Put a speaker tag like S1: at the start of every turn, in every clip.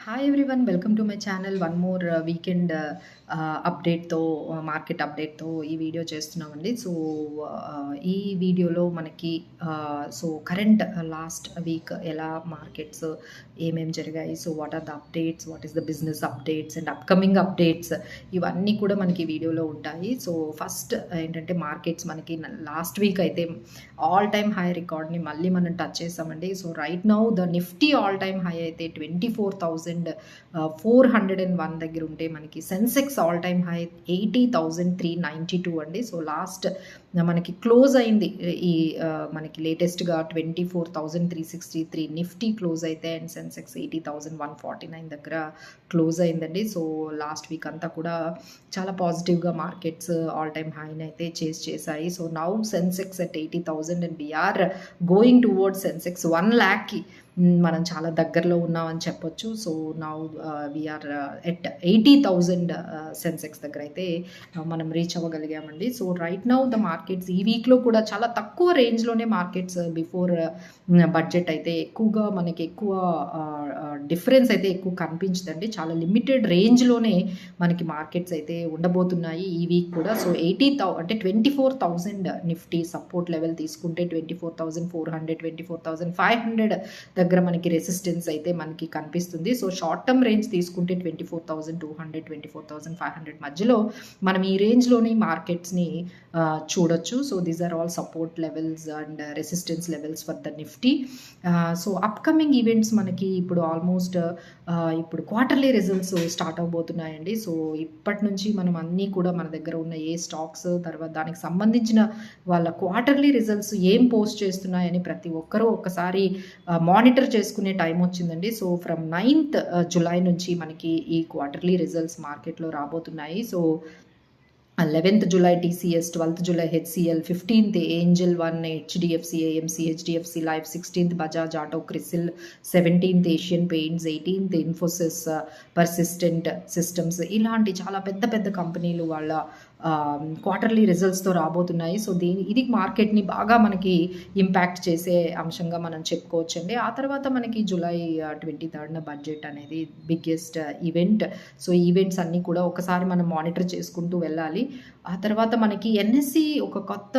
S1: Hi everyone, welcome to my channel. One more weekend అప్డేట్తో, market అప్డేట్తో ఈ video చేస్తున్నామండి. సో ఈ వీడియోలో మనకి సో కరెంట్ లాస్ట్ వీక్ ఎలా మార్కెట్స్ ఏమేమి జరిగాయి, so what are the updates, what is the business updates and upcoming updates, ఇవన్నీ కూడా మనకి వీడియోలో ఉంటాయి. సో ఫస్ట్ ఏంటంటే మార్కెట్స్ మనకి లాస్ట్ వీక్ అయితే ఆల్ టైమ్ హై రికార్డ్ని మళ్ళీ మనం టచ్ చేసామండి. So right now the Nifty all time high అయితే 24,401 దగ్గర ఉంటే, మనకి సెన్సెక్స్ ఆల్ టైమ్ హై 80,392 అండి. సో లాస్ట్ మనకి క్లోజ్ అయింది ఈ మనకి లేటెస్ట్గా 24,363 నిఫ్టీ క్లోజ్ అయితే, అండ్ సెన్సెక్స్ 80,149 దగ్గర క్లోజ్ అయిందండి. సో లాస్ట్ వీక్ అంతా కూడా చాలా పాజిటివ్గా మార్కెట్స్ ఆల్ టైమ్ హైని అయితే చేసాయి. So now Sensex at 80,000 and we are going towards Sensex 1 lakh మనం చాలా దగ్గరలో ఉన్నామని చెప్పొచ్చు. So now we are at 80,000 Sensex దగ్గర అయితే మనం రీచ్ అవ్వగలిగామండి. So right now the markets ఈ వీక్లో కూడా చాలా తక్కువ రేంజ్లోనే మార్కెట్స్ బిఫోర్ బడ్జెట్ అయితే మనకి ఎక్కువ డిఫరెన్స్ అయితే ఎక్కువ కనిపించదండి. చాలా లిమిటెడ్ రేంజ్లోనే మనకి మార్కెట్స్ అయితే ఉండబోతున్నాయి ఈ వీక్ కూడా. సో 24,000 నిఫ్టీ సపోర్ట్ లెవెల్ తీసుకుంటే 24,400, 24,500 దగ్గర మనకి రెసిస్టెన్స్ అయితే మనకి కనిపిస్తుంది. సో షార్ట్ టర్మ్ రేంజ్ తీసుకుంటే 24,200, 24,500 మధ్యలో మనం ఈ రేంజ్లోని మార్కెట్స్ని చూడొచ్చు. So these are all support levels and resistance levels for the Nifty. So upcoming events మనకి ఇప్పుడు ఆల్మోస్ట్ ఇప్పుడు క్వార్టర్లీ రిజల్ట్స్ స్టార్ట్ అవబోతున్నాయండి. సో ఇప్పటి నుంచి మనం అన్నీ కూడా మన దగ్గర ఉన్న ఏ స్టాక్స్, తర్వాత దానికి సంబంధించిన వాళ్ళ క్వార్టర్లీ రిజల్ట్స్ ఏం పోస్ట్ చేస్తున్నాయని ప్రతి ఒక్కరూ ఒక్కసారి మానిటర్ చేసుకునే టైం వచ్చిందండి. సో ఫ్రమ్ 9th జులై నుంచి మనకి ఈ క్వార్టర్లీ రిజల్ట్స్ మార్కెట్లో రాబోతున్నాయి. So 11th July TCS, 12th July HCL, 15th Angel One, HDFC AMC, HDFC Life, 16th Bajaj Auto, CRISIL, 17th Asian Paints, 18th Infosys, Persistent Systems, ఇలాంటి చాలా పెద్ద పెద్ద కంపెనీలు వాళ్ళ క్వార్టర్లీ రిజల్ట్స్తో రాబోతున్నాయి. సో ఇది మార్కెట్ని బాగా మనకి ఇంపాక్ట్ చేసే అంశంగా మనం చెప్పుకోవచ్చండి. ఆ తర్వాత మనకి జూలై 23rd బడ్జెట్ అనేది బిగ్గెస్ట్ ఈవెంట్. సో ఈవెంట్స్ అన్నీ కూడా ఒకసారి మనం మానిటర్ చేసుకుంటూ వెళ్ళాలి. ఆ తర్వాత మనకి ఎన్ఎస్సి ఒక కొత్త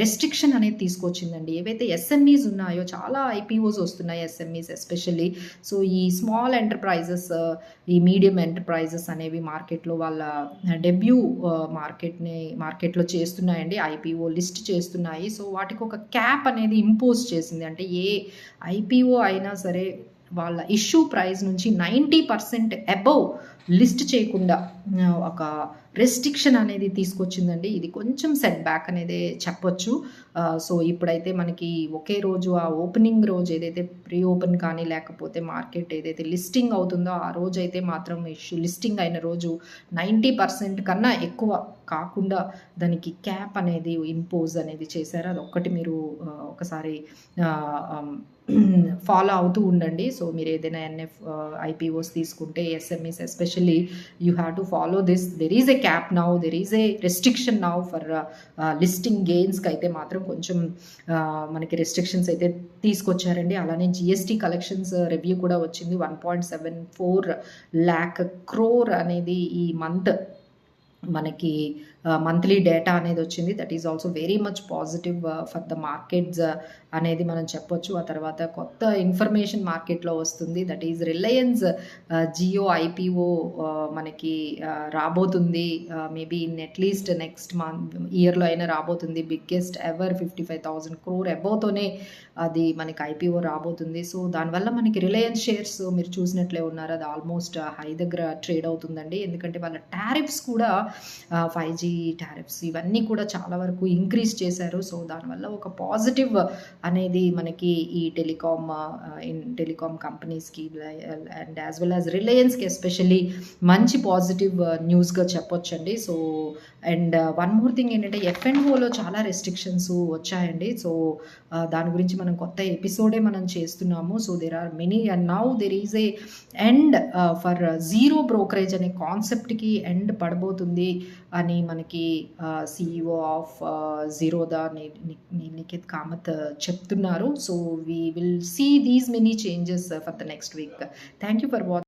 S1: రెస్ట్రిక్షన్ అనేది తీసుకొచ్చిందండి. ఏవైతే ఎస్ఎంఈస్ ఉన్నాయో చాలా ఐపీఓస్ వస్తున్నాయి, ఎస్ఎంఈస్ ఎస్పెషల్లీ. సో ఈ స్మాల్ ఎంటర్ప్రైజెస్, ఈ మీడియం ఎంటర్ప్రైజెస్ అనేవి మార్కెట్లో వాళ్ళ డెబ్యూ మార్కెట్లో చేస్తున్నాయండి, ఐపీఓ లిస్ట్ చేస్తున్నాయి. సో వాటికి ఒక క్యాప్ అనేది ఇంపోజ్ చేసింది. అంటే ఏ ఐపీఓ అయినా సరే వాళ్ళ ఇష్యూ ప్రైస్ నుంచి 90% అబవ్ లిస్ట్ చేయకుండా ఒక రెస్ట్రిక్షన్ అనేది తీసుకొచ్చిందండి. ఇది కొంచెం సెట్ బ్యాక్ అనేది చెప్పొచ్చు. సో ఇప్పుడైతే మనకి ఒకే రోజు ఆ ఓపెనింగ్ రోజు ఏదైతే ప్రీ ఓపెన్ కానీ లేకపోతే మార్కెట్ ఏదైతే లిస్టింగ్ అవుతుందో ఆ రోజు అయితే మాత్రం లిస్టింగ్ అయిన రోజు 90% కన్నా ఎక్కువ కాకుండా దానికి క్యాప్ అనేది ఇంపోజ్ అనేది చేశారు. అదొక్కటి మీరు ఒకసారి ఫాలో అవుతూ ఉండండి. సో మీరు ఏదైనా ఐపీఓస్ తీసుకుంటే SMEs especially you have to follow this. There is a cap now, there is a restriction now for listing గెయిన్స్కి అయితే మాత్రం కొంచెం మనకి రెస్ట్రిక్షన్స్ అయితే తీసుకొచ్చారండి. అలానే జిఎస్టీ కలెక్షన్స్ రివ్యూ కూడా వచ్చింది. 1.74 lakh crore అనేది ఈ మంత్ మనకి మంత్లీ డేటా అనేది వచ్చింది. That is also very much positive for the markets అనేది మనం చెప్పొచ్చు. ఆ తర్వాత కొత్త ఇన్ఫర్మేషన్ మార్కెట్లో వస్తుంది. That is Reliance Jio IPO మనకి రాబోతుంది. మేబీ ఇన్ అట్లీస్ట్ నెక్స్ట్ ఇయర్లో అయినా రాబోతుంది. బిగ్గెస్ట్ ఎవర్ 55,000 crore అబోవ్తోనే అది మనకి ఐపీఓ రాబోతుంది. సో దానివల్ల మనకి రిలయన్స్ షేర్స్ మీరు చూసినట్లే ఉన్నారు, అది ఆల్మోస్ట్ హై దగ్గర ట్రేడ్ అవుతుందండి. ఎందుకంటే వాళ్ళ టారిఫ్స్ కూడా 5G టారిఫ్స్ ఇవన్నీ కూడా చాలా వరకు ఇంక్రీజ్ చేశారు. సో దానివల్ల ఒక పాజిటివ్ అనేది మనకి ఈ టెలికామ్ కంపెనీస్కి అండ్ యాజ్ వెల్ యాజ్ రిలయన్స్కి ఎస్పెషల్లీ మంచి పాజిటివ్ న్యూస్గా చెప్పొచ్చండి. So and one more thing ఏంటంటే F&Oలో చాలా రెస్ట్రిక్షన్స్ వచ్చాయండి. సో దాని గురించి మనం కొత్త ఎపిసోడే మనం చేస్తున్నాము. So there are many and now there is a end for zero brokerage అనే కాన్సెప్ట్కి ఎండ్ పడబోతుంది అని మనకి CEO ఆఫ్ జీరోదా నిఖిత్ కామత్ చెప్తున్నారు. So we will see these many changes for the next week. Thank you for watching.